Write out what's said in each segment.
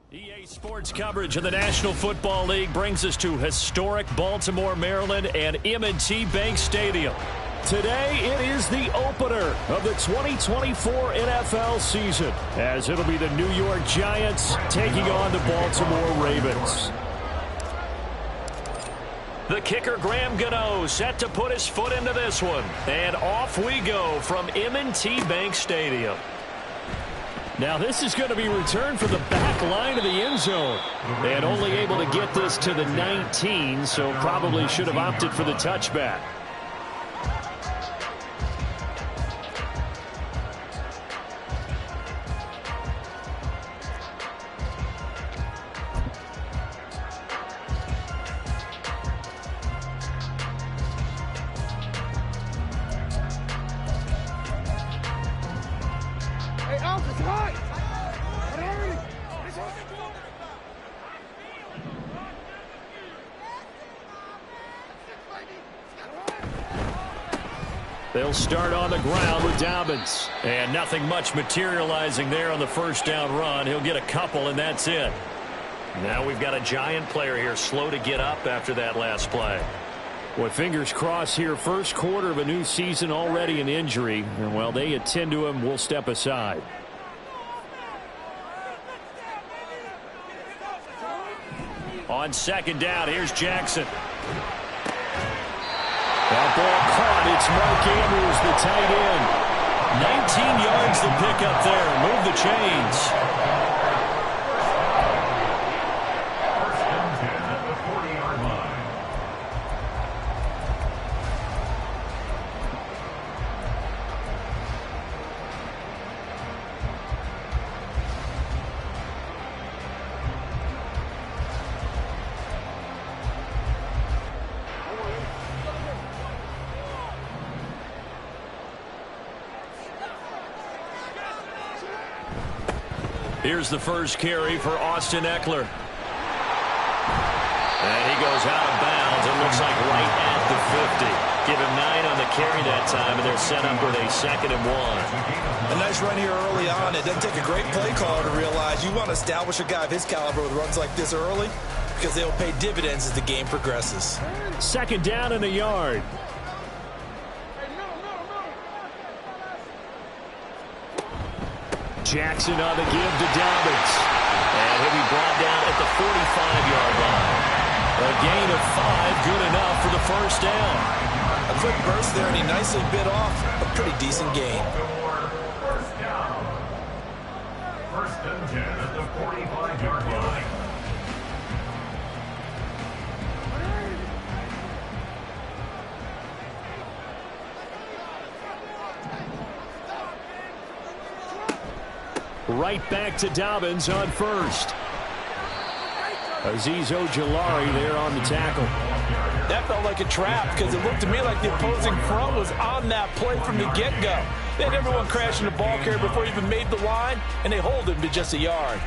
EA Sports coverage of the National Football League brings us to historic Baltimore, Maryland and M&T Bank Stadium. Today, it is the opener of the 2024 NFL season, as it'll be the New York Giants taking on the Baltimore Ravens. The kicker, Graham Gano, set to put his foot into this one. And off we go from M&T Bank Stadium. Now this is going to be returned from the back line of the end zone. And only able to get this to the 19, so probably should have opted for the touchback. They'll start on the ground with Dobbins. And nothing much materializing there on the first down run. He'll get a couple, and that's it. Now we've got a Giant player here slow to get up after that last play. Well, fingers crossed here. First quarter of a new season, already an injury. And while they attend to him, we'll step aside. On second down, here's Jackson. That ball caught. It's Mark Andrews, the tight end. 19 yards to pick up there. Move the chains. At the 40-yard line. Here's the first carry for Austin Eckler. And he goes out of bounds. It looks like right at the 50. Give him 9 on the carry that time, and they're set up with a 2nd and 1. A nice run here early on. It doesn't take a great play caller to realize you want to establish a guy of his caliber with runs like this early because they'll pay dividends as the game progresses. 2nd down and a yard. Jackson on the give to Dobbins. And he'll be brought down at the 45-yard line. A gain of 5, good enough for the first down. A quick burst there, and he nicely bit off a pretty decent gain. First down. 1st and 10 at the 45-yard line. Right back to Dobbins on first. Azeez Ojulari there on the tackle. That felt like a trap because it looked to me like the opposing front was on that play from the get-go. They had everyone crashing the ball carrier before he even made the line, and they hold him to just a yard.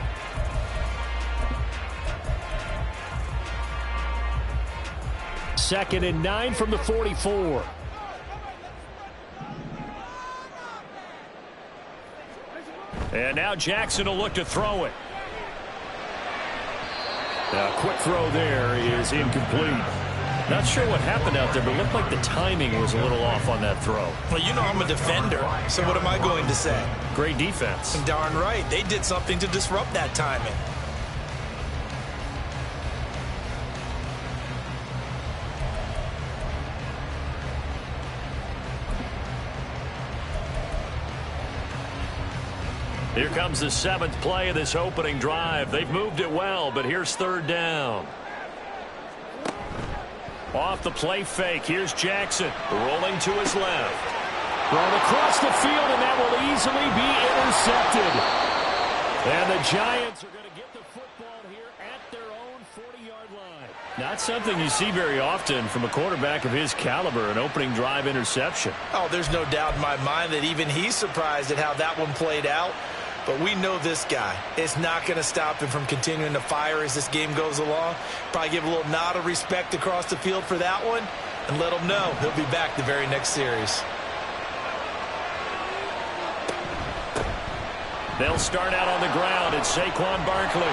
Second and 9 from the 44. And now Jackson will look to throw it. A quick throw there is incomplete. Not sure what happened out there, but it looked like the timing was a little off on that throw. Well, you know I'm a defender, so what am I going to say? Great defense. Darn right. They did something to disrupt that timing. Here comes the 7th play of this opening drive. They've moved it well, but here's 3rd down. Off the play fake, here's Jackson rolling to his left. Thrown across the field, and that will easily be intercepted. And the Giants are going to get the football here at their own 40-yard line. Not something you see very often from a quarterback of his caliber, an opening drive interception. Oh, there's no doubt in my mind that even he's surprised at how that one played out. But we know this guy. It's not going to stop him from continuing to fire as this game goes along. Probably give a little nod of respect across the field for that one and let him know he'll be back the very next series. They'll start out on the ground it's Saquon Barkley.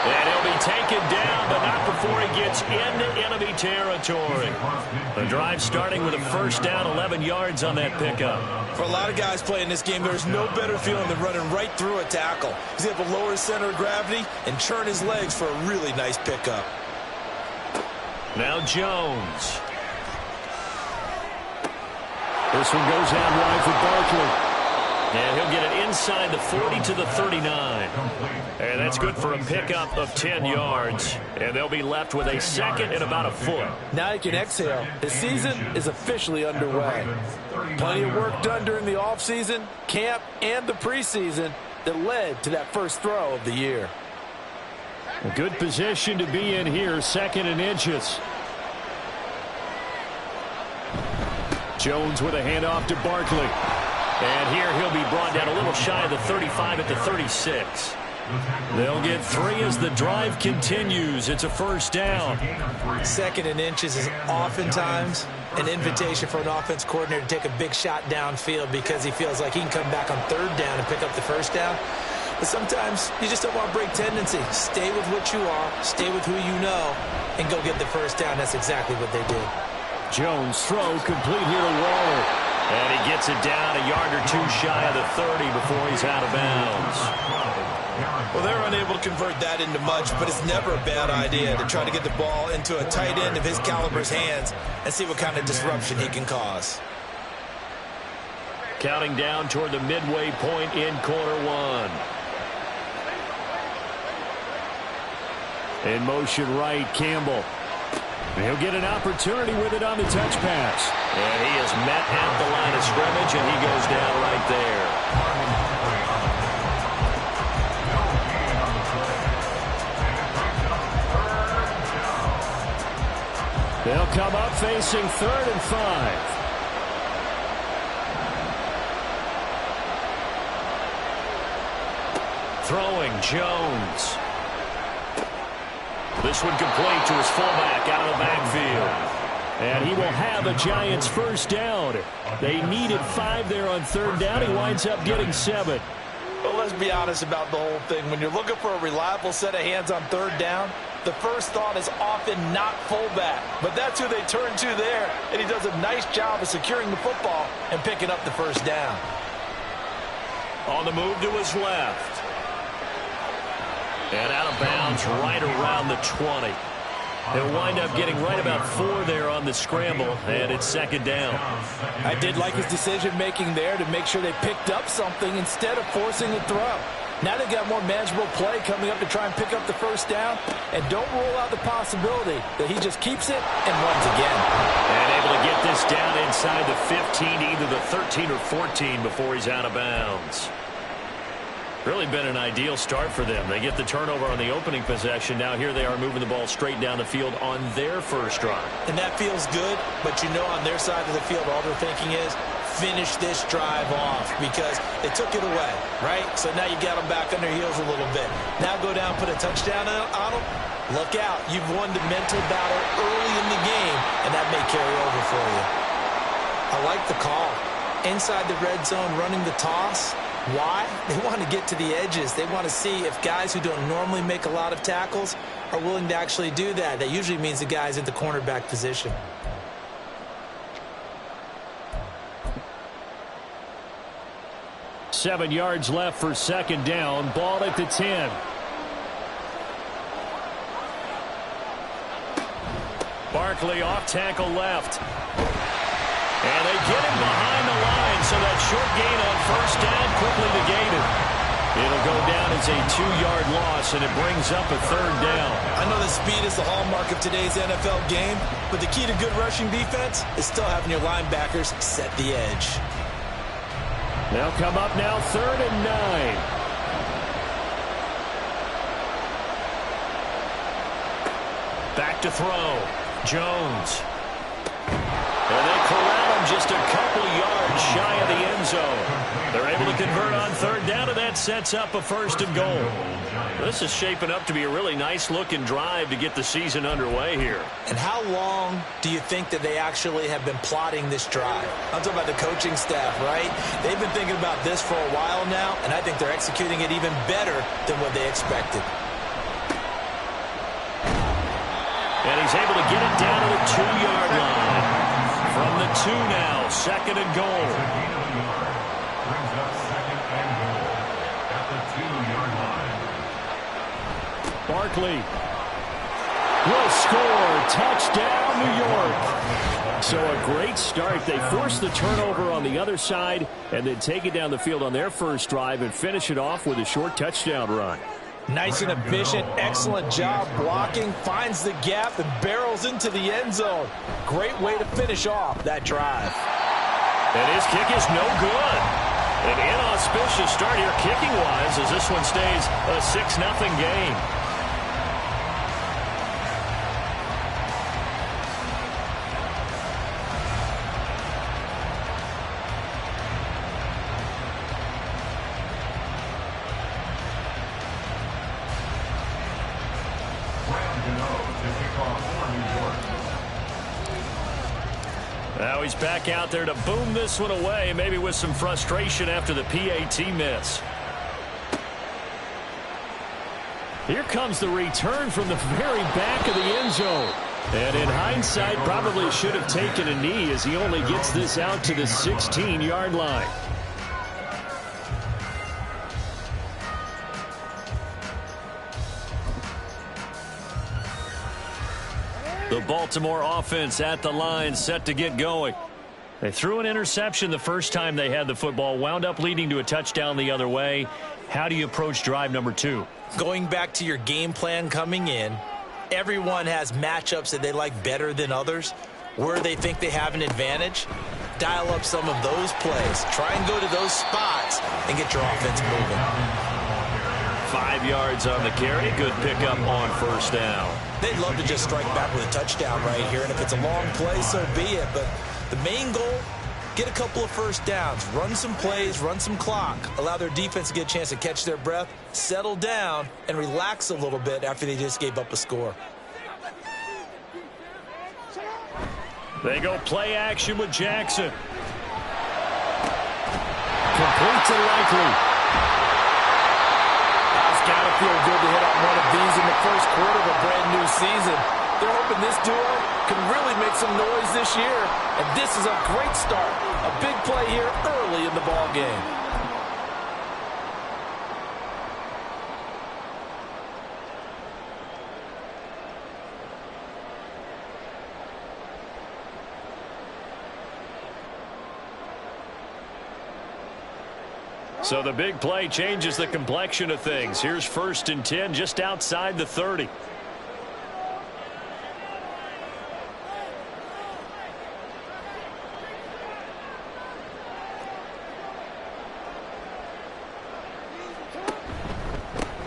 And he'll be taken down, but not before he gets into enemy territory. The drive starting with a first down, 11 yards on that pickup. For a lot of guys playing this game, there's no better feeling than running right through a tackle. He's able to lower his center of gravity and churn his legs for a really nice pickup. Now Jones. This one goes out wide for Barkley. And he'll get it inside the 40 to the 39. And that's good for a pickup of 10 yards. And they'll be left with a second and about a foot. Now he can exhale. His season is officially underway. Plenty of work done during the offseason, camp, and the preseason that led to that first throw of the year. A good position to be in here, second and inches. Jones with a handoff to Barkley. And here he'll be brought down a little shy of the 35 at the 36. They'll get 3 as the drive continues. It's a first down. Second and inches is oftentimes an invitation for an offense coordinator to take a big shot downfield because he feels like he can come back on third down and pick up the first down. But sometimes you just don't want to break tendency. Stay with what you are, stay with who you know, and go get the first down. That's exactly what they did. Jones throw complete here to Waller. And he gets it down a yard or two shy of the 30 before he's out of bounds. Well, they're unable to convert that into much, but it's never a bad idea to try to get the ball into a tight end of his caliber's hands and see what kind of disruption he can cause. Counting down toward the midway point in quarter one. In motion right, Campbell. He'll get an opportunity with it on the touch pass. And he is met at the line of scrimmage, and he goes down right there. They'll come up facing 3rd and 5. Throwing Jones. This one complete to his fullback out of the backfield. And he will have a Giants first down. They needed 5 there on 3rd down. He winds up getting 7. Well, let's be honest about the whole thing. When you're looking for a reliable set of hands on 3rd down, the first thought is often not fullback. But that's who they turn to there. And he does a nice job of securing the football and picking up the first down. On the move to his left. And out of bounds right around the 20. He'll wind up getting right about 4 there on the scramble, and it's 2nd down. I did like his decision-making there to make sure they picked up something instead of forcing a throw. Now they've got more manageable play coming up to try and pick up the first down, and don't rule out the possibility that he just keeps it and runs again. And able to get this down inside the 15, either the 13 or 14 before he's out of bounds. Really been an ideal start for them. They get the turnover on the opening possession. Now here they are moving the ball straight down the field on their first drive. And that feels good, but you know on their side of the field all they're thinking is finish this drive off because they took it away, right? So now you got them back on their heels a little bit. Now go down, put a touchdown on them. Look out. You've won the mental battle early in the game, and that may carry over for you. I like the call. Inside the red zone, running the toss. Why? They want to get to the edges. They want to see if guys who don't normally make a lot of tackles are willing to actually do that. That usually means the guy's at the cornerback position. Seven yards left for 2nd down. Ball at the 10. Barkley off tackle left. And they get him behind the line, so that short gain on first down quickly negated. It'll go down as a 2-yard loss, and it brings up a 3rd down. I know that speed is the hallmark of today's NFL game, but the key to good rushing defense is still having your linebackers set the edge. They'll come up now 3rd and 9. Back to throw. Jones. And they corral him just a couple yards shy of the end zone. They're able to convert on third down, and that sets up a 1st and goal. This is shaping up to be a really nice-looking drive to get the season underway here. And how long do you think that they actually have been plotting this drive? I'm talking about the coaching staff, right? They've been thinking about this for a while now, and I think they're executing it even better than what they expected. And he's able to get it down to the 2-yard line. From the 2 now, 2nd and goal. Brings up 2nd and goal at the 2-yard line. Barkley will score. Touchdown, New York. So a great start. They force the turnover on the other side and then take it down the field on their first drive and finish it off with a short touchdown run. Nice and efficient, excellent job blocking, finds the gap and barrels into the end zone. Great way to finish off that drive. And his kick is no good. An inauspicious start here kicking-wise as this one stays a 6-0 game. Now he's back out there to boom this one away, maybe with some frustration after the PAT miss. Here comes the return from the very back of the end zone. And in hindsight, probably should have taken a knee as he only gets this out to the 16-yard line. The Baltimore offense at the line, set to get going. They threw an interception the first time they had the football, wound up leading to a touchdown the other way. How do you approach drive number 2? Going back to your game plan coming in, everyone has matchups that they like better than others. Where they think they have an advantage, dial up some of those plays. Try and go to those spots and get your offense moving. 5 yards on the carry. Good pickup on first down. They'd love to just strike back with a touchdown right here, and if it's a long play, so be it. But the main goal, get a couple of first downs, run some plays, run some clock, allow their defense to get a chance to catch their breath, settle down, and relax a little bit after they just gave up a score. They go play action with Jackson. Complete to Likely. It's got to feel good to hit on one of these in the first quarter of a brand new season. They're hoping this duo can really make some noise this year, and this is a great start. A big play here early in the ball game. So the big play changes the complexion of things. Here's 1st and 10 just outside the 30.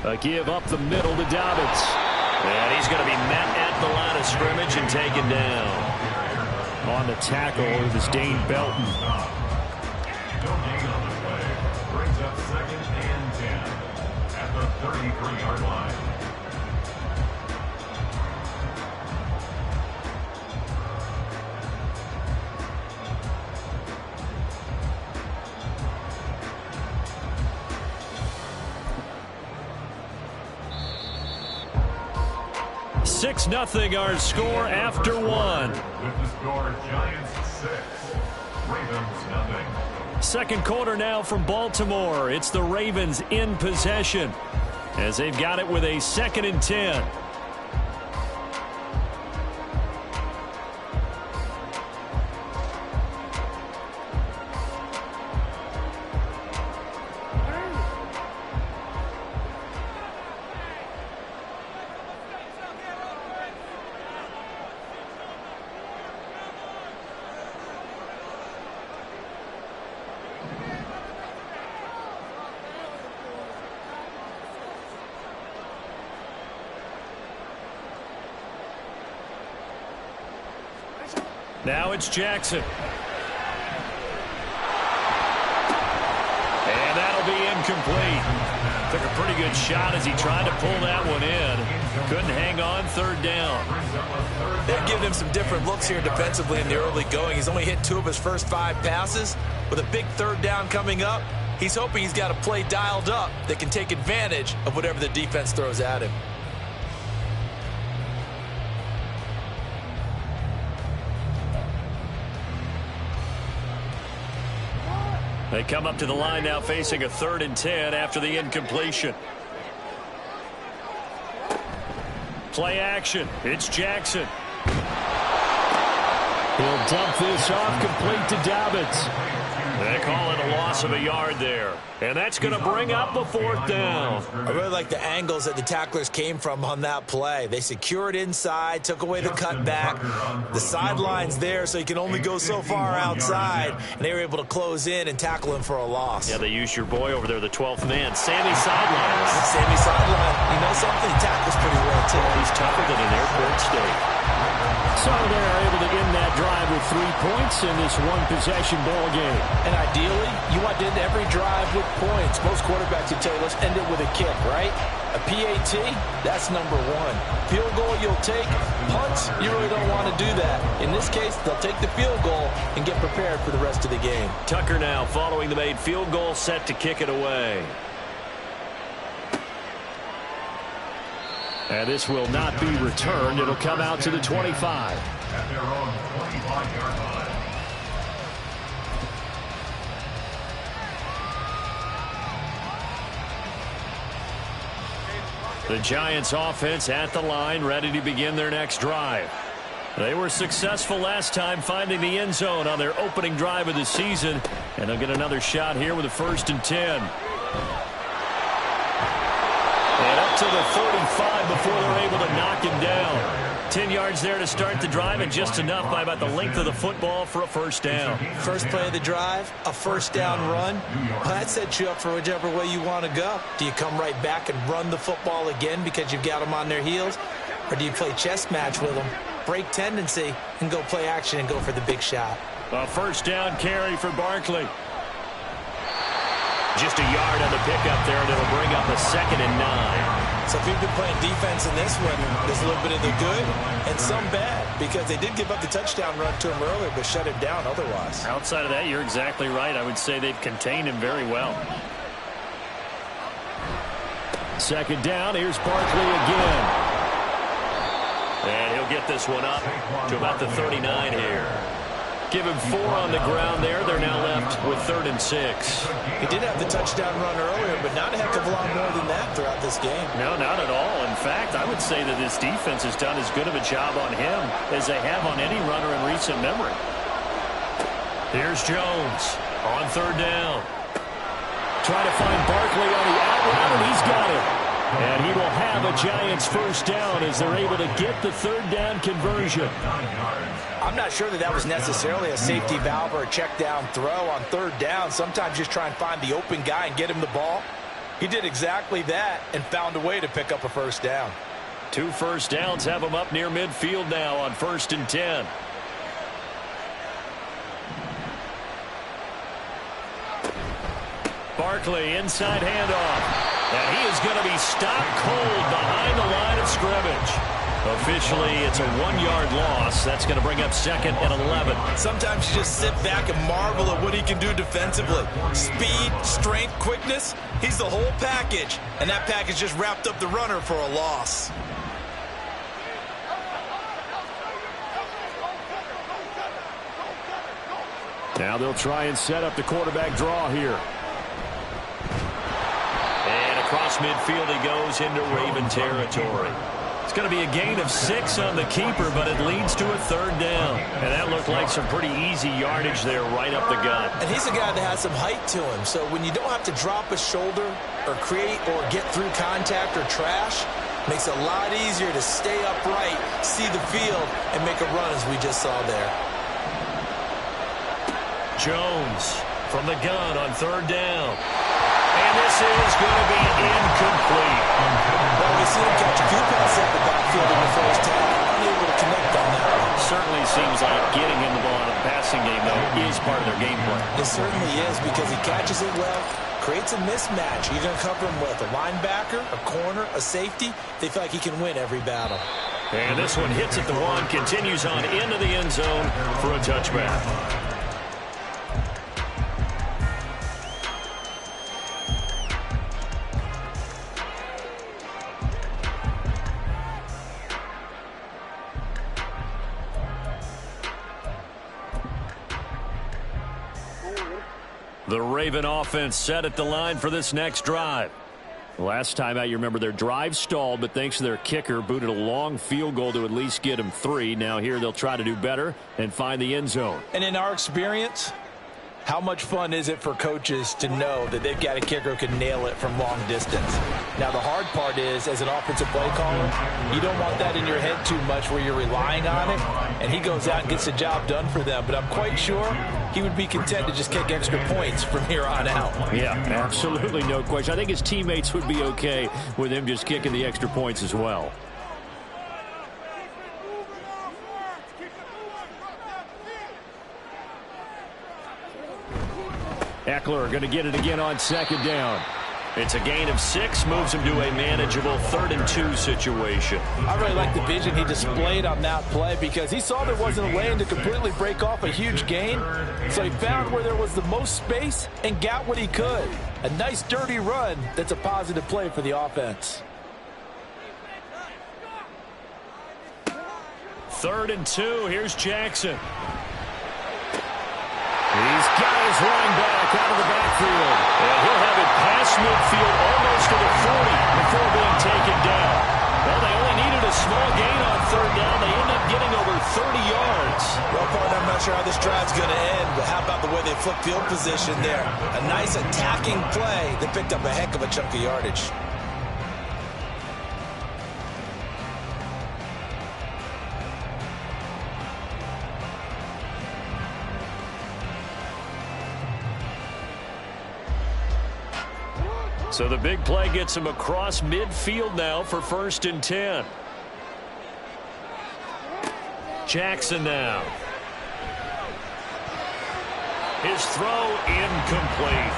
A give up the middle to Dobbins. And he's going to be met at the line of scrimmage and taken down. On the tackle is Dane Belton. Brings up 2nd and 10 at the 33-yard line. Six nothing our score after one. With the score, Giants 6, Ravens nothing. Second quarter now from Baltimore. It's the Ravens in possession as they've got it with a 2nd and 10. Now it's Jackson. incomplete. Took a pretty good shot as he tried to pull that one in. Couldn't hang on third down. They're giving him some different looks here defensively in the early going. He's only hit 2 of his first 5 passes. With a big third down coming up, he's hoping he's got a play dialed up that can take advantage of whatever the defense throws at him. They come up to the line now facing a 3rd and 10 after the incompletion. Play action. It's Jackson. He'll dump this off complete to Dobbins. They call it a loss of a yard there. And that's going to bring up the 4th down. I really like the angles that the tacklers came from on that play. They secured inside, took away the cutback. The sideline's there, so you can only go so far outside. And they were able to close in and tackle him for a loss. Yeah, they used your boy over there, the 12th man, Sammy Sideline. Sammy Sideline. You know something? He tackles pretty well, too. He's tougher than an airport steak. So they're able to end that drive with 3 points in this one-possession ball game. And ideally, you want to end every drive with points. Most quarterbacks would tell you, let's end it with a kick, right? A PAT, that's number 1. Field goal you'll take. Punts, you really don't want to do that. In this case, they'll take the field goal and get prepared for the rest of the game. Tucker now following the made field goal, set to kick it away. And this will not be returned. It'll come out to the 25. At their own 25-yard line. The Giants offense at the line, ready to begin their next drive. They were successful last time finding the end zone on their opening drive of the season. And they'll get another shot here with a 1st and 10. And up to the 35 before they're able to knock him down. 10 yards there to start the drive, and just enough by about the length of the football for a 1st down. First play of the drive, a 1st down run. Well, that sets you up for whichever way you want to go. Do you come right back and run the football again because you've got them on their heels? Or do you play chess match with them, break tendency, and go play action and go for the big shot? A 1st down carry for Barkley. Just a yard on the pickup there, and it'll bring up a 2nd and 9. So if you've been playing defense in this one, there's a little bit of the good and some bad, because they did give up the touchdown run to him earlier, but shut him down otherwise. Outside of that, you're exactly right. I would say they've contained him very well. 2nd down, here's Barkley again. And he'll get this one up to about the 39 here. Give him 4 on the ground there. They're now left with 3rd and 6. He did have the touchdown run earlier, but not a heck of a lot more than that throughout this game. No, not at all. In fact, I would say that this defense has done as good of a job on him as they have on any runner in recent memory. Here's Jones on 3rd down. Trying to find Barkley on the out route, and he's got it. And he will have a Giants 1st down as they're able to get the 3rd down conversion. I'm not sure that was necessarily a safety valve or a check down throw on 3rd down. Sometimes just try and find the open guy and get him the ball. He did exactly that and found a way to pick up a 1st down. 2 1st downs have him up near midfield now on 1st and 10. Barkley inside handoff. And he is going to be stopped cold behind the line of scrimmage. Officially, it's a 1-yard loss. That's going to bring up 2nd and 11. Sometimes you just sit back and marvel at what he can do defensively. Speed, strength, quickness. He's the whole package. And that package just wrapped up the runner for a loss. Now they'll try and set up the quarterback draw here. And across midfield he goes into Raven territory. It's going to be a gain of 6 on the keeper, but it leads to a 3rd down. And that looked like some pretty easy yardage there right up the gut. And he's a guy that has some height to him. So when you don't have to drop a shoulder or create or get through contact or trash, makes it a lot easier to stay upright, see the field, and make a run as we just saw there. Jones from the gun on 3rd down. And this is going to be incomplete. Well, we see him catch a few passes at the backfield in the 1st half. Unable to connect on that one. Certainly seems like getting him the ball in the passing game, though, is part of their game plan. It certainly is, because he catches it well, Creates a mismatch. You're going to cover him with a linebacker, a corner, a safety. They feel like he can win every battle. And this one hits at the 1, continues on into the end zone for a touchback. The Raven offense set at the line for this next drive. Last time out, you remember their drive stalled, but thanks to their kicker, booted a long field goal to at least get them 3. Now here they'll try to do better and find the end zone. And in our experience, how much fun is it for coaches to know that they've got a kicker who can nail it from long distance? Now, the hard part is, as an offensive play caller, you don't want that in your head too much where you're relying on it, and he goes out and gets the job done for them. But I'm quite sure he would be content to just kick extra points from here on out. Yeah, absolutely no question. I think his teammates would be okay with him just kicking the extra points as well. Eckler going to get it again on second down. It's a gain of 6, moves him to a manageable 3rd and 2 situation. I really like the vision he displayed on that play because he saw there wasn't a lane to completely break off a huge gain. So he found where there was the most space and got what he could. A nice dirty run that's a positive play for the offense. 3rd and 2, here's Jackson. He's got his running back out of the backfield. And he'll have it past midfield almost to the 40 before being taken down. Well, they only needed a small gain on 3rd down. They end up getting over 30 yards. Well, partner, I'm not sure how this drive's going to end, but how about the way they flip field position there? A nice attacking play that picked up a heck of a chunk of yardage. So the big play gets him across midfield now for 1st and 10. Jackson now. His throw incomplete.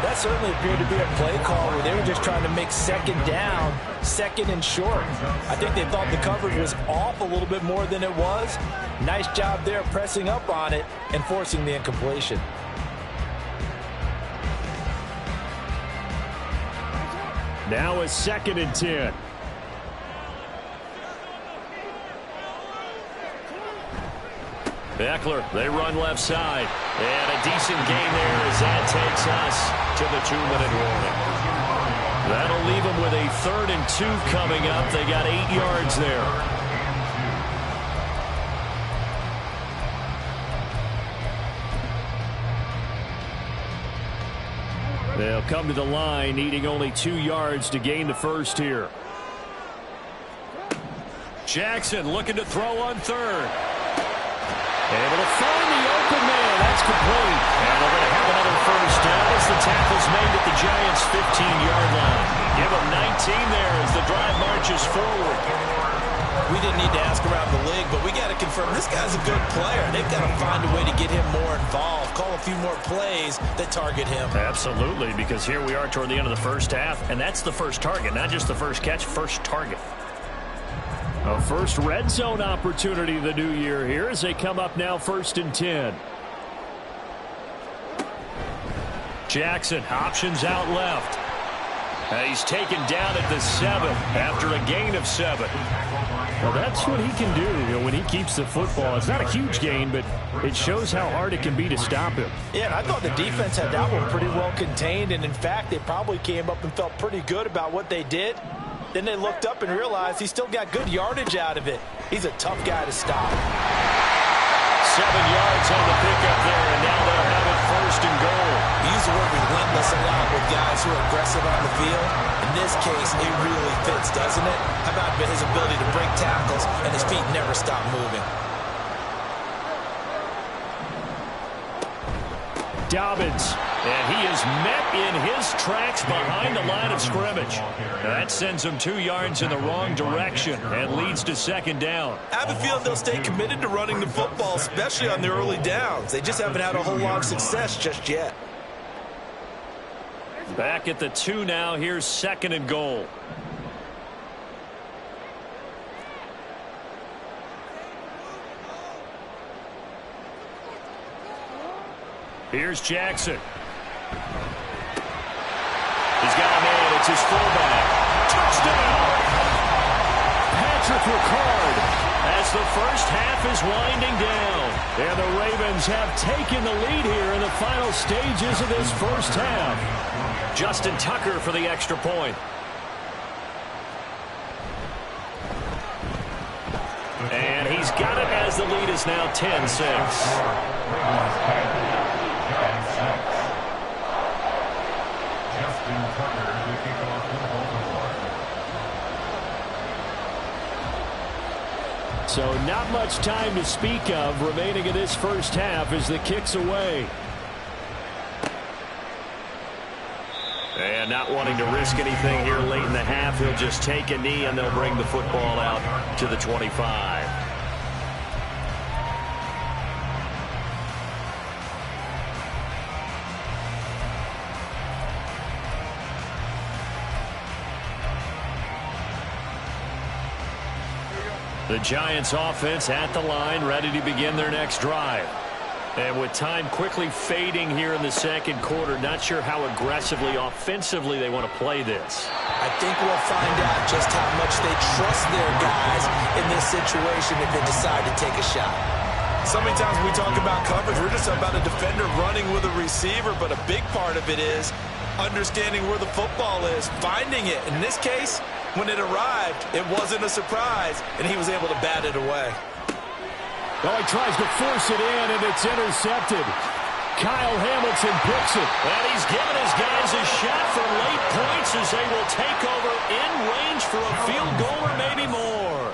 That certainly appeared to be a play call where they were just trying to make 2nd down, 2nd and short. I think they thought the coverage was off a little bit more than it was. Nice job there pressing up on it and forcing the incompletion. Now a 2nd and 10. Eckler, they run left side. And a decent gain there as that takes us to the 2-minute warning. That'll leave them with a 3rd and 2 coming up. They got 8 yards there. They'll come to the line, needing only 2 yards to gain the 1st here. Jackson looking to throw on 3rd. Able to find the open man. That's complete. And they're going to have another 1st down as the tackle's made at the Giants' 15-yard line. Give them 19 there as the drive marches forward. We didn't need to ask around the league, but we got to confirm this guy's a good player. They've got to find a way to get him more involved, call a few more plays that target him. Absolutely, because here we are toward the end of the 1st half, and that's the first target, not just the first catch, first target. A first red zone opportunity the new year here as they come up now 1st and 10. Jackson, options out left. He's taken down at the 7 after a gain of 7. Well, that's what he can do, when he keeps the football. It's not a huge gain, but it shows how hard it can be to stop him. Yeah, and I thought the defense had that one pretty well contained, and in fact, they probably came up and felt pretty good about what they did. Then they looked up and realized he still got good yardage out of it. He's a tough guy to stop. 7 yards on the pickup there, and now they'll have it 1st and goal. We use the word relentless a lot with guys who are aggressive on the field. In this case, it really fits, doesn't it? How about his ability to break tackles and his feet never stop moving? Dobbins, and he is met in his tracks behind the line of scrimmage. That sends him 2 yards in the wrong direction and leads to 2nd down. I have a feeling they'll stay committed to running the football, especially on their early downs. They just haven't had a whole lot of success just yet. Back at the 2 now. Here's 2nd and goal. Here's Jackson. He's got a man. It's his fullback. Touchdown! Patrick Ricard as the first half is winding down. And the Ravens have taken the lead here in the final stages of this first half. Justin Tucker for the extra point. And he's got it as the lead is now 10-6. So not much time to speak of remaining in this first half as the kick's away. And not wanting to risk anything here late in the half, he'll just take a knee and they'll bring the football out to the 25. The Giants offense at the line, ready to begin their next drive. And with time quickly fading here in the second quarter, not sure how aggressively, offensively they want to play this. I think we'll find out just how much they trust their guys in this situation if they decide to take a shot. So many times when we talk about coverage, we're just about a defender running with a receiver, but a big part of it is understanding where the football is, finding it. In this case, when it arrived, it wasn't a surprise, and he was able to bat it away. Well, he tries to force it in, and it's intercepted. Kyle Hamilton picks it. And he's given his guys a shot for late points as they will take over in range for a field goal or maybe more.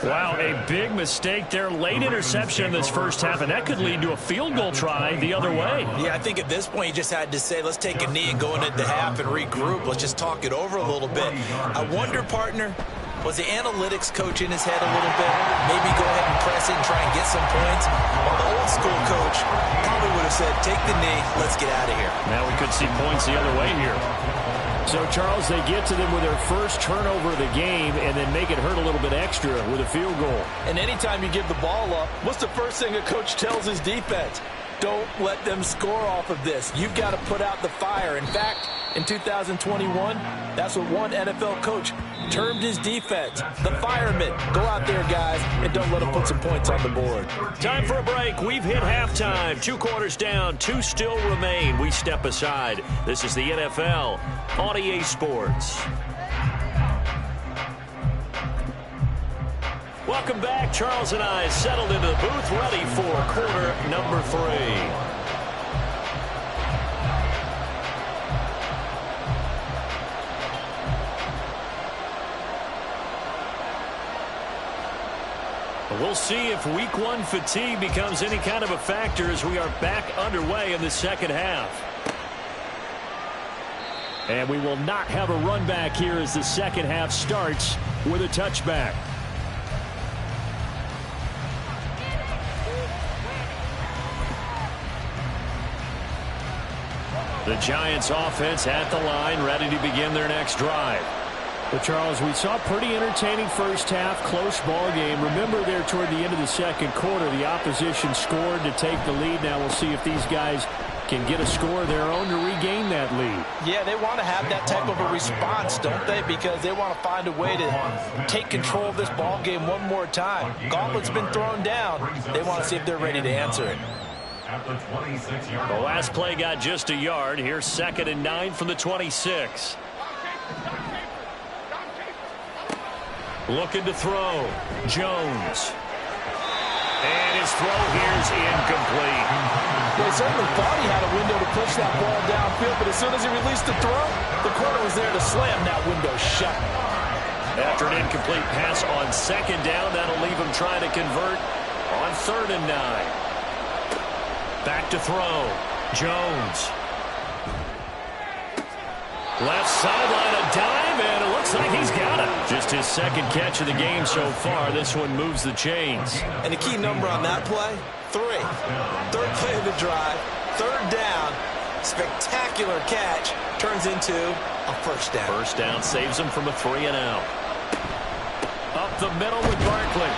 Wow, a big mistake there. Late interception in this first half, and that could lead to a field goal try the other way. Yeah, I think at this point you just had to say, let's take a knee and go into the half and regroup. Let's just talk it over a little bit. I wonder, partner, was the analytics coach in his head a little bit? Maybe go ahead and press it and try and get some points? Well, the old school coach probably would have said, take the knee, let's get out of here. Now we could see points the other way here. So, Charles, they get to them with their first turnover of the game and then make it hurt a little bit extra with a field goal. And anytime you give the ball up, what's the first thing a coach tells his defense? Don't let them score off of this. You've got to put out the fire. In fact, in 2021, that's what one NFL coach termed his defense, the firemen. Go out there, guys, and don't let them put some points on the board. Time for a break. We've hit halftime. 2 quarters down, 2 still remain. We step aside. This is the NFL on EA Sports. Welcome back. Charles and I settled into the booth, ready for quarter number 3. We'll see if week 1 fatigue becomes any kind of a factor as we are back underway in the second half. And we will not have a run back here as the second half starts with a touchback. The Giants offense at the line, ready to begin their next drive. But, Charles, we saw a pretty entertaining first half, close ball game. Remember there toward the end of the second quarter, the opposition scored to take the lead. Now we'll see if these guys can get a score of their own to regain that lead. Yeah, they want to have that type of a response, don't they? Because they want to find a way to take control of this ball game one more time. Gauntlet's been thrown down. They want to see if they're ready to answer it. The last play got just a yard. Here's 2nd and 9 from the 26. Looking to throw. Jones. And his throw here is incomplete. Well, he certainly thought he had a window to push that ball downfield, but as soon as he released the throw, the corner was there to slam that window shut. After an incomplete pass on 2nd down, that'll leave him trying to convert on 3rd and 9. Back to throw. Jones. Left sideline, a dive, and it looks like he's got it. Just his 2nd catch of the game so far. This one moves the chains. And the key number on that play, 3. 3rd play of the drive, 3rd down, Spectacular catch turns into a first down. First down saves him from a 3-and-out. Up the middle with Barkley.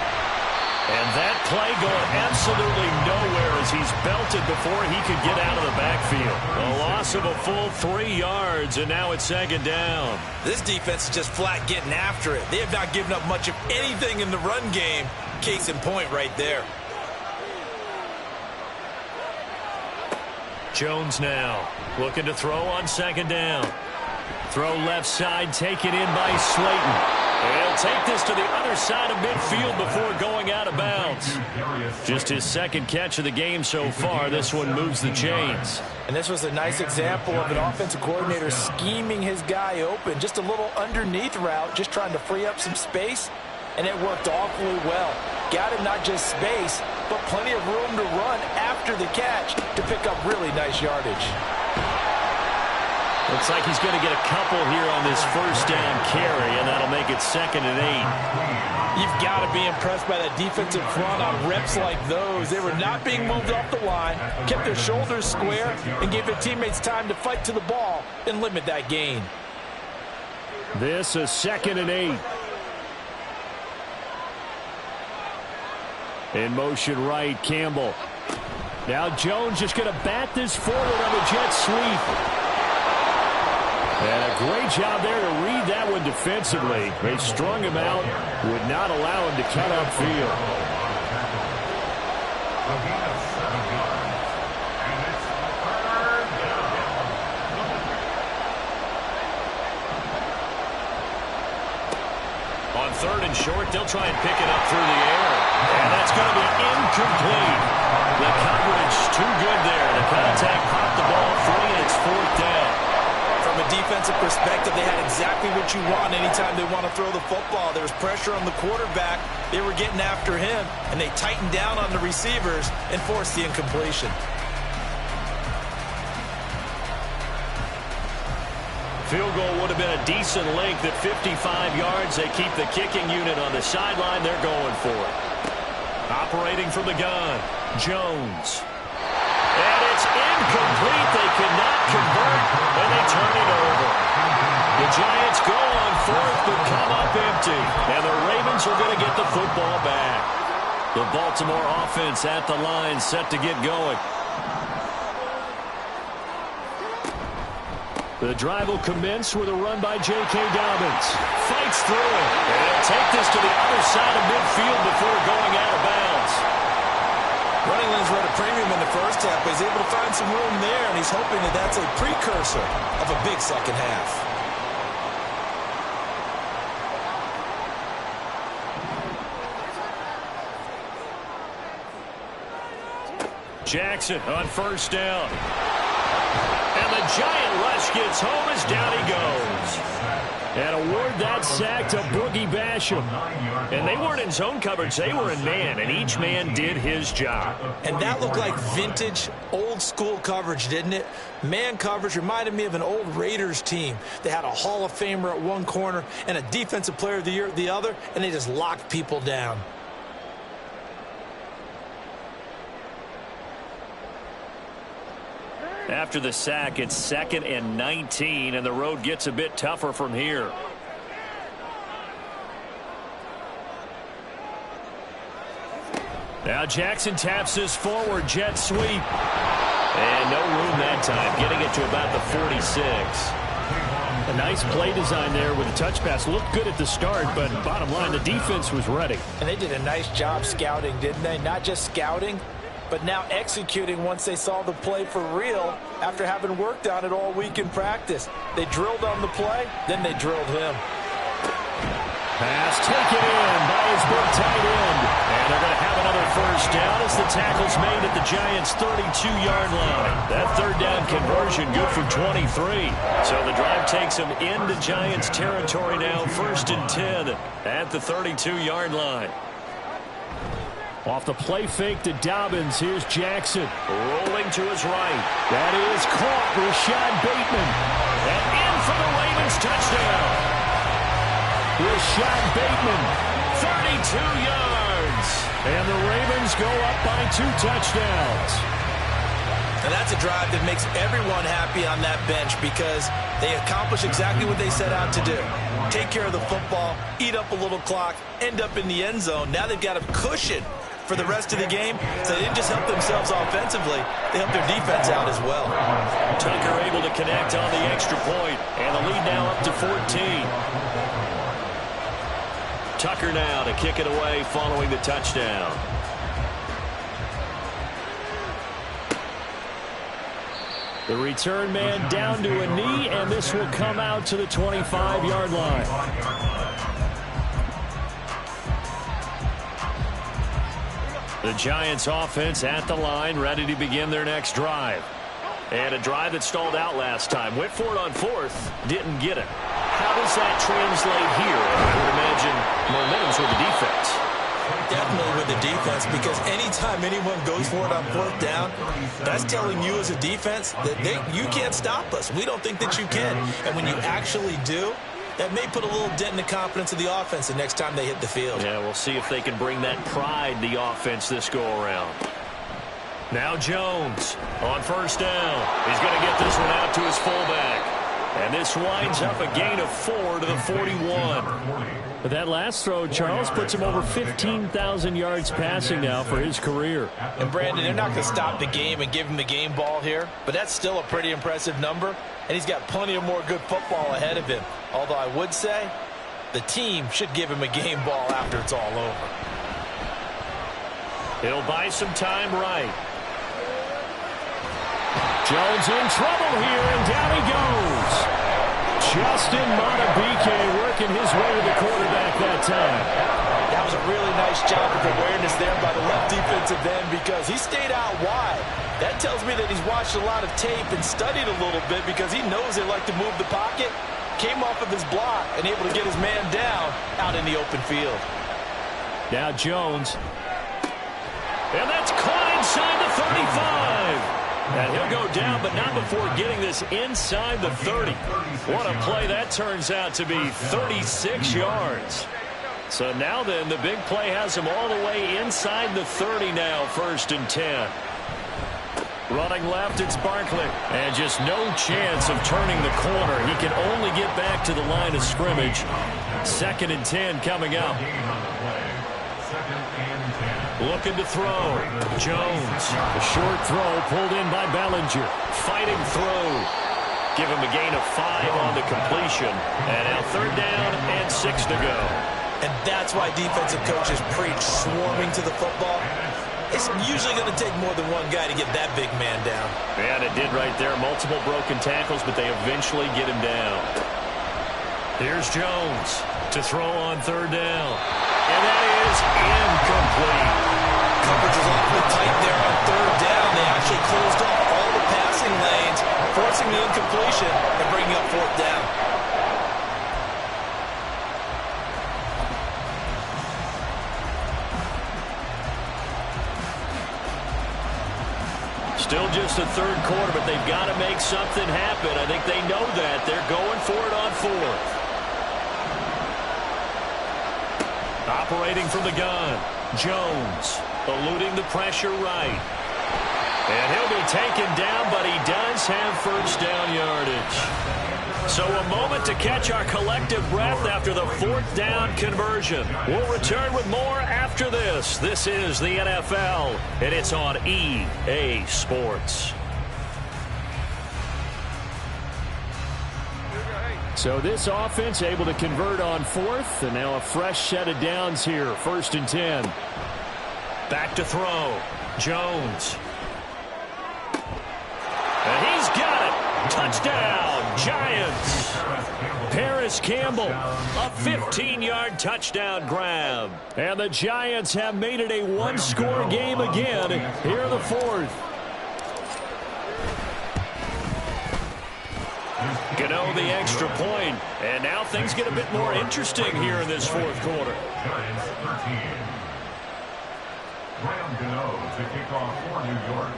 And that play going absolutely nowhere as he's belted before he could get out of the backfield. A loss of a full 3 yards, and now it's second down. This defense is just flat getting after it. They have not given up much of anything in the run game. Case in point right there. Jones now looking to throw on second down. Throw left side, taken in by Slayton. He'll take this to the other side of midfield before going out of bounds. Just his second catch of the game so far. This one moves the chains. And this was a nice example of an offensive coordinator scheming his guy open. Just a little underneath route, just trying to free up some space. And it worked awfully well. Got him not just space, but plenty of room to run after the catch to pick up really nice yardage. Looks like he's going to get a couple here on this first down carry, and that'll make it 2nd and 8. You've got to be impressed by that defensive front on reps like those. They were not being moved off the line, kept their shoulders square, and gave their teammates time to fight to the ball and limit that gain. This is 2nd and 8. In motion right, Campbell. Now Jones just going to bat this forward on a jet sweep. And a great job there to read that one defensively. They strung him out, would not allow him to cut upfield. On 3rd and short, they'll try and pick it up through the air. And that's going to be incomplete. The coverage too good there. The contact popped the ball free, and it's 4th down. From a defensive perspective, they had exactly what you want anytime they want to throw the football. There was pressure on the quarterback. They were getting after him, and they tightened down on the receivers and forced the incompletion. Field goal would have been a decent length at 55 yards. They keep the kicking unit on the sideline. They're going for it. Operating from the gun, Jones. And it's incomplete. They cannot convert, and they turn it over. The Giants go on 4th, but come up empty. And the Ravens are going to get the football back. The Baltimore offense at the line, set to get going. The drive will commence with a run by J.K. Dobbins. Fights through it. And he'll take this to the other side of midfield before going out of bounds. Running lanes were at a premium in the first half, but he's able to find some room there, and he's hoping that that's a precursor of a big second half. Jackson on first down. And the giant rush gets home as down he goes. And award that sack to Boogie Basham. And they weren't in zone coverage. They were in man, and each man did his job. And that looked like vintage, old-school coverage, didn't it? Man coverage reminded me of an old Raiders team. They had a Hall of Famer at one corner and a Defensive Player of the Year at the other, and they just locked people down. After the sack, it's 2nd and 19, and the road gets a bit tougher from here. Now Jackson taps this forward jet sweep. And no room that time, getting it to about the 46. A nice play design there with a touch pass. Looked good at the start, but bottom line, the defense was ready. And they did a nice job scouting, didn't they? Not just scouting, but now executing once they saw the play for real after having worked on it all week in practice. They drilled on the play, then they drilled him. Pass taken in by his big tight end. And they're going to have another first down as the tackle's made at the Giants' 32-yard line. That third down conversion good for 23. So the drive takes them into Giants territory now, 1st and 10 at the 32-yard line. Off the play fake to Dobbins, here's Jackson. Rolling to his right. That is caught, Rashad Bateman. And in for the Ravens touchdown. Rashad Bateman, 32 yards. And the Ravens go up by 2 touchdowns. And that's a drive that makes everyone happy on that bench because they accomplish exactly what they set out to do. Take care of the football, eat up a little clock, end up in the end zone. Now they've got a cushion for the rest of the game, so they didn't just help themselves offensively, they helped their defense out as well. Tucker able to connect on the extra point, and the lead now up to 14. Tucker now to kick it away following the touchdown. The return man down to a knee, and this will come out to the 25-yard line. The Giants offense at the line, ready to begin their next drive. And a drive that stalled out last time. Went for it on fourth, didn't get it. How does that translate here? I would imagine momentum's with the defense. Definitely with the defense, because anytime anyone goes for it on fourth down, that's telling you as a defense that you can't stop us. We don't think that you can. And when you actually do, that may put a little dent in the confidence of the offense the next time they hit the field. Yeah, we'll see if they can bring that pride, the offense, this go-around. Now Jones on first down. He's going to get this one out to his fullback. And this winds up a gain of 4 to the 41. But that last throw, Charles, puts him over 15,000 yards passing now for his career. And, Brandon, they're not going to stop the game and give him the game ball here, but that's still a pretty impressive number, and he's got plenty of more good football ahead of him. Although I would say the team should give him a game ball after it's all over. He'll buy some time right. Jones in trouble here, and down he goes. Justin Madubuike working his way to the quarterback that time. That was a really nice job of awareness there by the left defensive end because he stayed out wide. That tells me that he's watched a lot of tape and studied a little bit because he knows they like to move the pocket. Came off of his block and able to get his man down out in the open field. Now Jones. And that's caught inside the 35. And he'll go down, but not before getting this inside the 30. What a play that turns out to be, 36 yards. So now then, the big play has him all the way inside the 30 now, 1st and 10. Running left, it's Barkley. And just no chance of turning the corner. He can only get back to the line of scrimmage. 2nd and 10 coming up. Looking to throw. Jones. A short throw pulled in by Bellinger. Fighting through. Give him a gain of 5 on the completion. And now 3rd down and 6 to go. And that's why defensive coaches preach swarming to the football. It's usually going to take more than one guy to get that big man down. And it did right there. Multiple broken tackles, but they eventually get him down. Here's Jones to throw on 3rd down. And that is incomplete. Coverage was awfully tight there on 3rd down. They actually closed off all the passing lanes, forcing the incompletion and bringing up 4th down. Still just the 3rd quarter, but they've got to make something happen. I think they know that. They're going for it on 4th. Operating from the gun, Jones eluding the pressure right. And he'll be taken down, but he does have 1st down yardage. So a moment to catch our collective breath after the 4th down conversion. We'll return with more after this. This is the NFL, and it's on EA Sports. So this offense able to convert on 4th, and now a fresh set of downs here. 1st and 10. Back to throw. Jones. And he's got it. Touchdown, Giants. Paris Campbell, a 15-yard touchdown grab. And the Giants have made it a one-score game again here in the 4th. Gano the extra point, and now things get a bit more interesting here in this 4th quarter. Giants 13. Graham Gano to kick off for New York.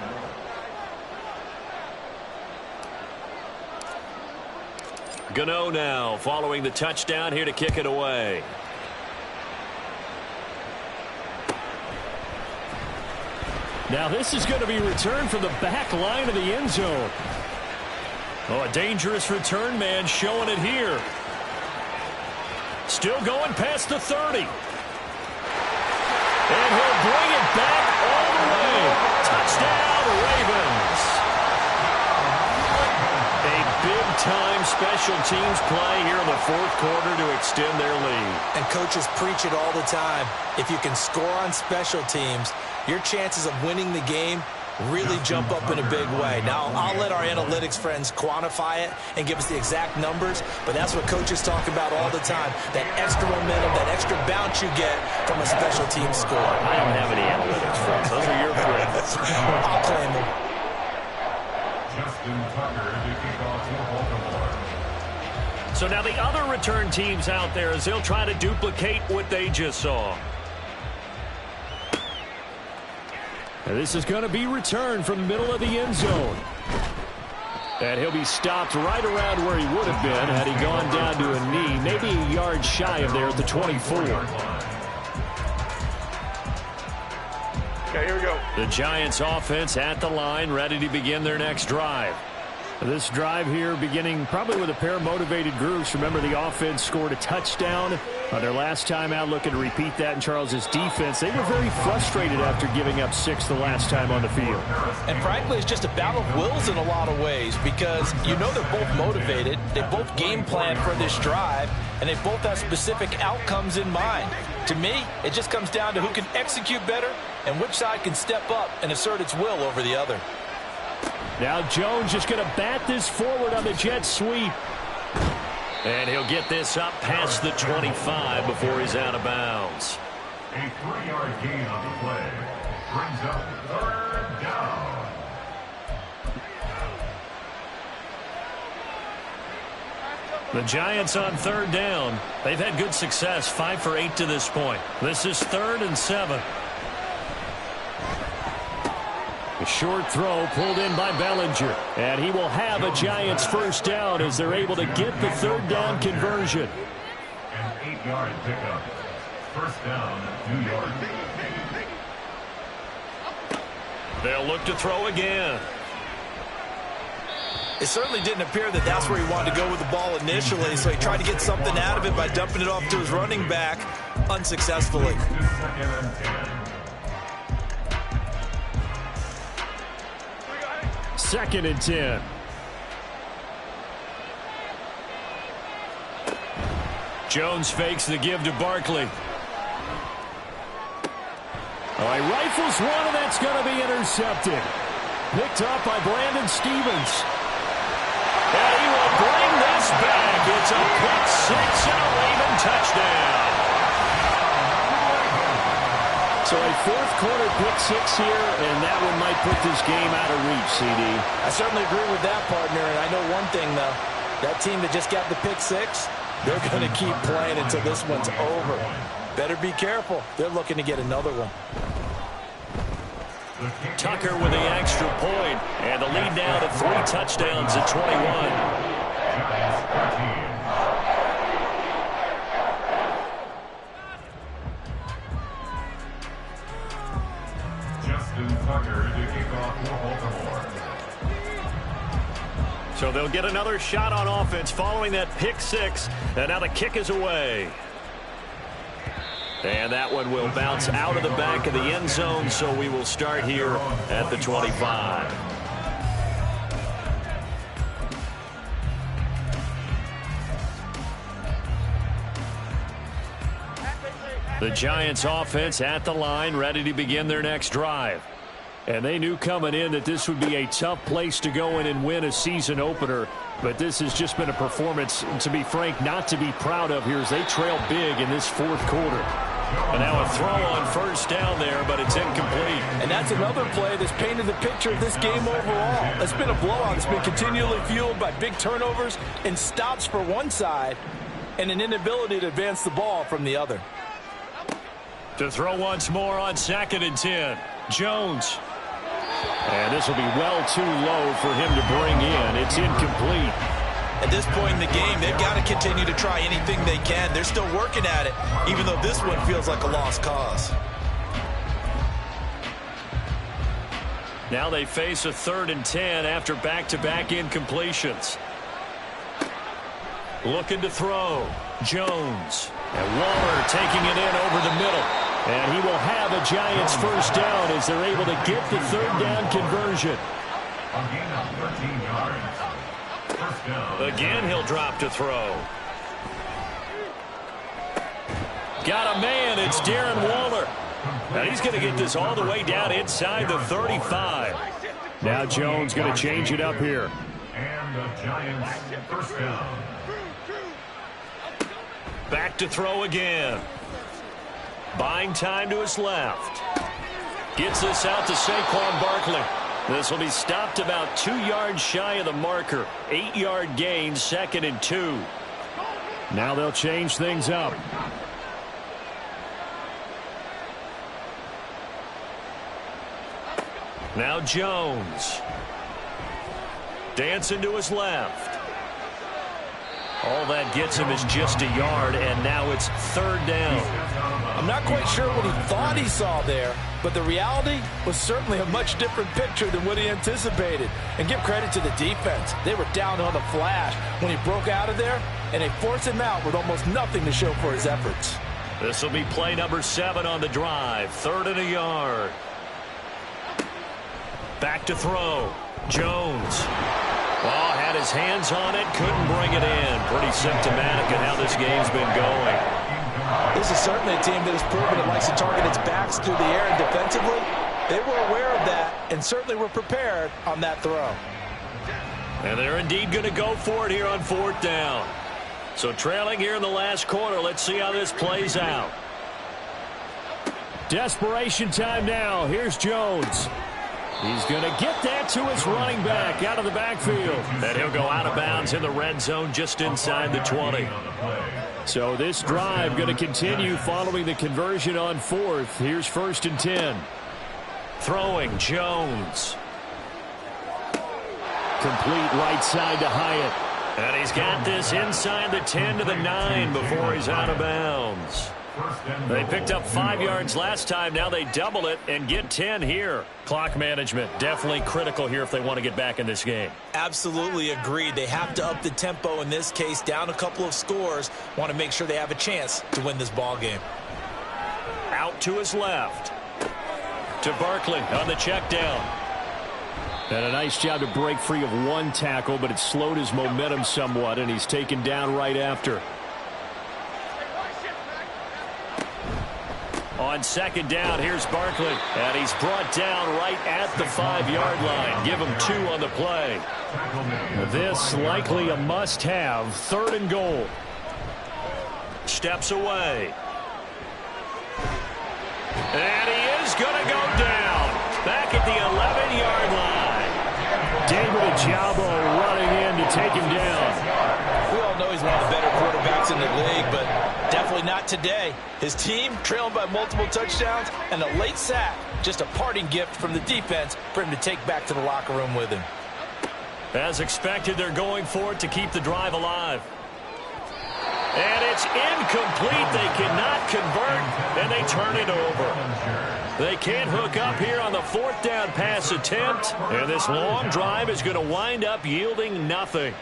Gano now following the touchdown here to kick it away. Now this is going to be returned from the back line of the end zone. Oh, a dangerous return man showing it here. Still going past the 30. And he'll bring it back all the way. Touchdown, Ravens. A big-time special teams play here in the fourth quarter to extend their lead. And coaches preach it all the time. If you can score on special teams, your chances of winning the game really jump up in a big way. Now, I'll let our analytics friends quantify it and give us the exact numbers, but that's what coaches talk about all the time, that extra momentum, that extra bounce you get from a special team score. I don't have any analytics friends. Those are your friends. I'll claim them. Justin Tucker to kick off for Baltimore. So now the other return teams out there as they'll try to duplicate what they just saw. And this is going to be returned from the middle of the end zone. And he'll be stopped right around where he would have been had he gone down to a knee, maybe a yard shy of there at the 24. Okay, here we go. The Giants offense at the line, ready to begin their next drive. This drive here beginning probably with a pair of motivated groups. Remember, the offense scored a touchdown on their last time out, looking to repeat that in Charles's defense. They were very frustrated after giving up 6 the last time on the field. And frankly, it's just a battle of wills in a lot of ways because you know they're both motivated. They both game plan for this drive, and they both have specific outcomes in mind. To me, it just comes down to who can execute better and which side can step up and assert its will over the other. Now Jones just going to bat this forward on the jet sweep. And he'll get this up past the 25 before he's out of bounds. A 3-yard gain on the play brings up third down. The Giants on third down. They've had good success, 5 for 8 to this point. This is 3rd and 7. A short throw pulled in by Bellinger. And he will have a Giants first down as they're able to get the third down conversion. An 8-yard pickup. First down, 2 yards. They'll look to throw again. It certainly didn't appear that that's where he wanted to go with the ball initially, so he tried to get something out of it by dumping it off to his running back unsuccessfully. Second and 10. Jones fakes the give to Barkley. All right, rifles one, and that's going to be intercepted. Picked up by Brandon Stevens. And he will bring this back. It's a quick 6 and a Raven touchdown. So a fourth quarter pick 6 here, and that one might put this game out of reach, CD. I certainly agree with that, partner, and I know one thing, though. That team that just got the pick 6, they're going to keep playing until this one's over. Better be careful. They're looking to get another one. Tucker with the extra point, and the lead now to 3 touchdowns at 21. So they'll get another shot on offense following that pick 6, and now the kick is away. And that one will bounce out of the back of the end zone, so we will start here at the 25. The Giants offense at the line, ready to begin their next drive. And they knew coming in that this would be a tough place to go in and win a season opener. But this has just been a performance, to be frank, not to be proud of here as they trail big in this fourth quarter. And now a throw on first down there, but it's incomplete. And that's another play that's painted the picture of this game overall. It's been a blowout. It's been continually fueled by big turnovers and stops for one side and an inability to advance the ball from the other. To throw once more on 2nd and 10. Jones. And this will be well too low for him to bring in. It's incomplete. At this point in the game, they've got to continue to try anything they can. They're still working at it, even though this one feels like a lost cause. Now they face a 3rd and 10 after back-to-back incompletions. Looking to throw. Jones. And Waller taking it in over the middle. And he will have a Giants first down as they're able to get the 3rd down conversion. Again, he'll drop to throw. Got a man. It's Darren Waller. And he's going to get this all the way down inside the 35. Now Jones going to change it up here. And the Giants first down. Back to throw again. Buying time to his left. Gets this out to Saquon Barkley. This will be stopped about 2 yards shy of the marker. 8-yard gain, 2nd and 2. Now they'll change things up. Now Jones. Dancing to his left. All that gets him is just a yard, and now it's 3rd down. I'm not quite sure what he thought he saw there, but the reality was certainly a much different picture than what he anticipated. And give credit to the defense. They were down on the flash when he broke out of there, and they forced him out with almost nothing to show for his efforts. This will be play number 7 on the drive. 3rd and a yard. Back to throw. Jones. Oh, had his hands on it, couldn't bring it in. Pretty symptomatic of how this game's been going. This is certainly a team that has proven it likes to target its backs through the air and defensively. They were aware of that and certainly were prepared on that throw. And they're indeed going to go for it here on 4th down. So trailing here in the last quarter, let's see how this plays out. Desperation time now. Here's Jones. He's going to get that to his running back out of the backfield. And he'll go out of bounds in the red zone just inside the 20. So this drive going to continue following the conversion on 4th. Here's 1st and 10. Throwing Jones. Complete right side to Hyatt. And he's got this inside the 10 to the 9 before he's out of bounds. They picked up 5 yards last time. Now they double it and get 10 here. Clock management definitely critical here if they want to get back in this game. Absolutely agreed. They have to up the tempo in this case, down a couple of scores. Want to make sure they have a chance to win this ball game. Out to his left. To Barkley on the check down. And a nice job to break free of one tackle, but it slowed his momentum somewhat, and he's taken down right after. On 2nd down, here's Barkley. And he's brought down right at the 5-yard line. Give him 2 on the play. This likely a must-have. 3rd and goal. Steps away. And he is going to go down. Back at the 11-yard line. David Ojabo running in to take him down. We all know he's one of the better quarterbacks in the league, but definitely not today. His team trailing by multiple touchdowns and a late sack. Just a parting gift from the defense for him to take back to the locker room with him. As expected, they're going for it to keep the drive alive. And it's incomplete. They cannot convert, and they turn it over. They can't hook up here on the 4th down pass attempt, and this long drive is going to wind up yielding nothing.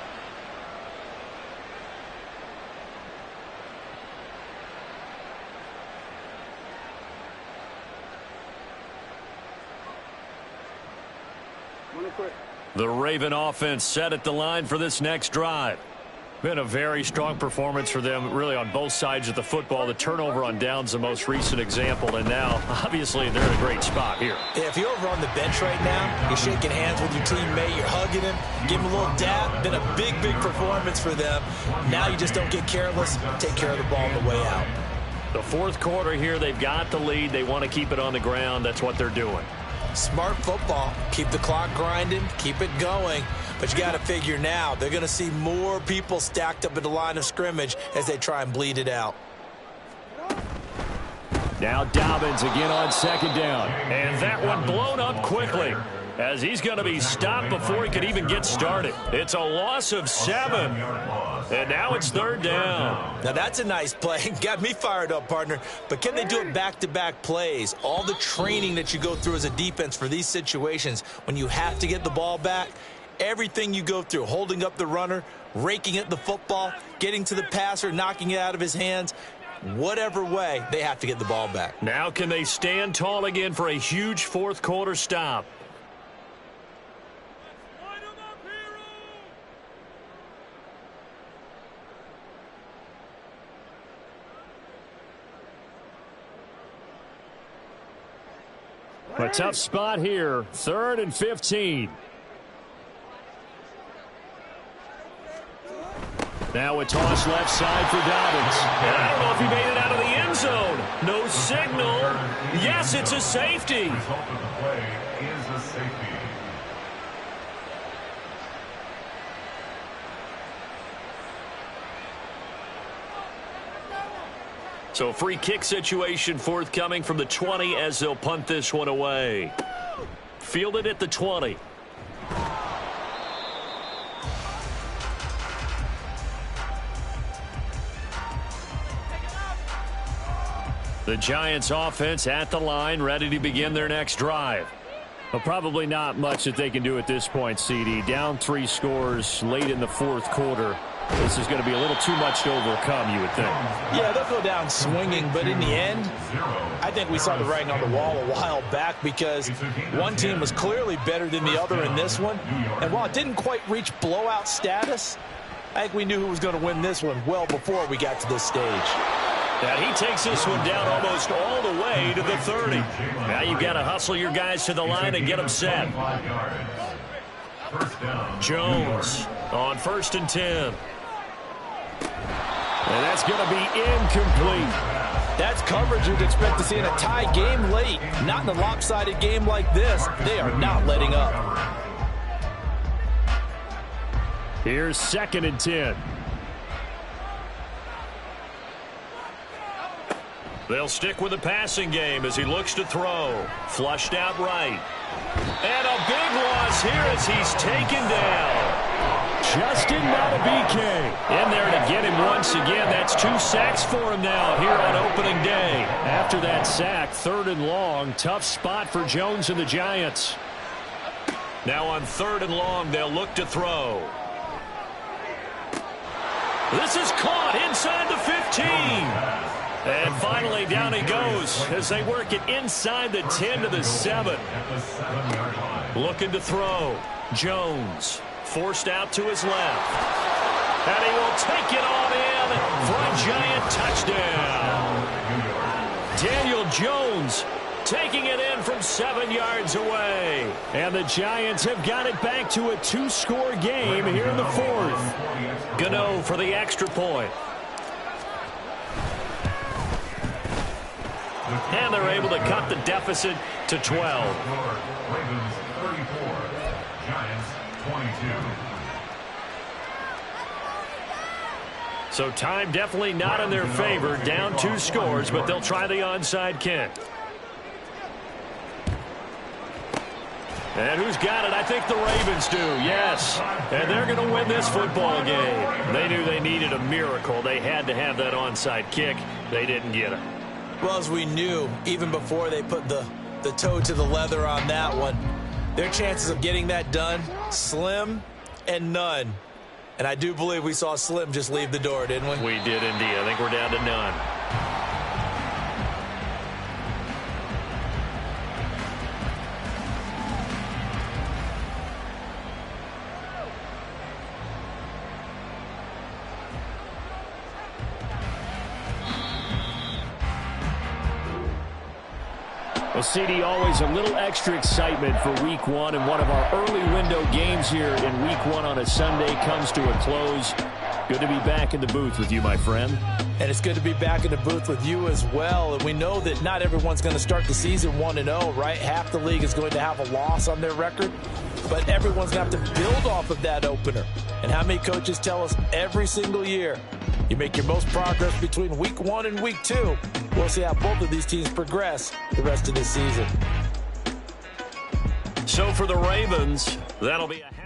The Raven offense set at the line for this next drive. Been a very strong performance for them, really, on both sides of the football. The turnover on downs, the most recent example, and now, obviously, they're in a great spot here. Yeah, if you're over on the bench right now, you're shaking hands with your teammate, you're hugging him, give him a little dap. Been a big, big performance for them. Now you just don't get careless, take care of the ball on the way out. The 4th quarter here, they've got the lead. They want to keep it on the ground. That's what they're doing. Smart football. Keep the clock grinding, keep it going. But you got to figure now, they're going to see more people stacked up at the line of scrimmage as they try and bleed it out. Now Dobbins again on 2nd down. And that one blown up quickly. as he's going to be stopped before he could even get started. It's a loss of 7, and now it's 3rd down. Now that's a nice play. Got me fired up, partner. But can they do it back-to-back plays? All the training that you go through as a defense for these situations, when you have to get the ball back, everything you go through, holding up the runner, raking at the football, getting to the passer, knocking it out of his hands, whatever way, they have to get the ball back. Now can they stand tall again for a huge 4th quarter stop? A tough spot here, 3rd and 15. Now a toss left side for Dobbins. And I don't know if he made it out of the end zone. No signal. Yes, it's a safety. The result of the play is a safety. So free kick situation forthcoming from the 20 as they'll punt this one away. Fielded at the 20. The Giants offense at the line, ready to begin their next drive. Well, probably not much that they can do at this point, CD. Down 3 scores late in the 4th quarter. This is going to be a little too much to overcome, you would think. Yeah, they'll go down swinging, but in the end, I think we saw the writing on the wall a while back because one team was clearly better than the other in this one. And while it didn't quite reach blowout status, I think we knew who was going to win this one well before we got to this stage. And he takes this one down almost all the way to the 30. Now you've got to hustle your guys to the line and get them set. Jones on 1st and 10. And that's going to be incomplete. That's coverage you'd expect to see in a tie game late. Not in a lopsided game like this. They are not letting up. Here's 2nd and 10. They'll stick with the passing game as he looks to throw. Flushed out right. And a big loss here as he's taken down. Justin Madubuike in there to get him once again. That's 2 sacks for him now here on opening day. After that sack, 3rd and long. Tough spot for Jones and the Giants. Now on 3rd and long, they'll look to throw. This is caught inside the 15. And finally, down he goes as they work it inside the 10 to the 7. Looking to throw. Jones forced out to his left. And he will take it on in for a Giant touchdown. Daniel Jones taking it in from 7 yards away. And the Giants have got it back to a 2-score game here in the 4th. Gano for the extra point. And they're able to cut the deficit to 12. Ravens 34, Giants 22. So time definitely not in their favor. Down 2 scores, but they'll try the onside kick. And who's got it? I think the Ravens do, yes. And they're going to win this football game. They knew they needed a miracle. They had to have that onside kick. They didn't get it. Well, as we knew, even before they put the toe to the leather on that one, their chances of getting that done, slim and none. And I do believe we saw Slim just leave the door, didn't we? We did indeed. I think we're down to none. Well, CD, always a little extra excitement for Week 1, and one of our early window games here in Week 1 on a Sunday comes to a close. Good to be back in the booth with you, my friend. And it's good to be back in the booth with you as well. And we know that not everyone's going to start the season 1-0, right? Half the league is going to have a loss on their record. But everyone's going to have to build off of that opener. And how many coaches tell us every single year, you make your most progress between Week 1 and Week 2. We'll see how both of these teams progress the rest of this season. So for the Ravens, that'll be a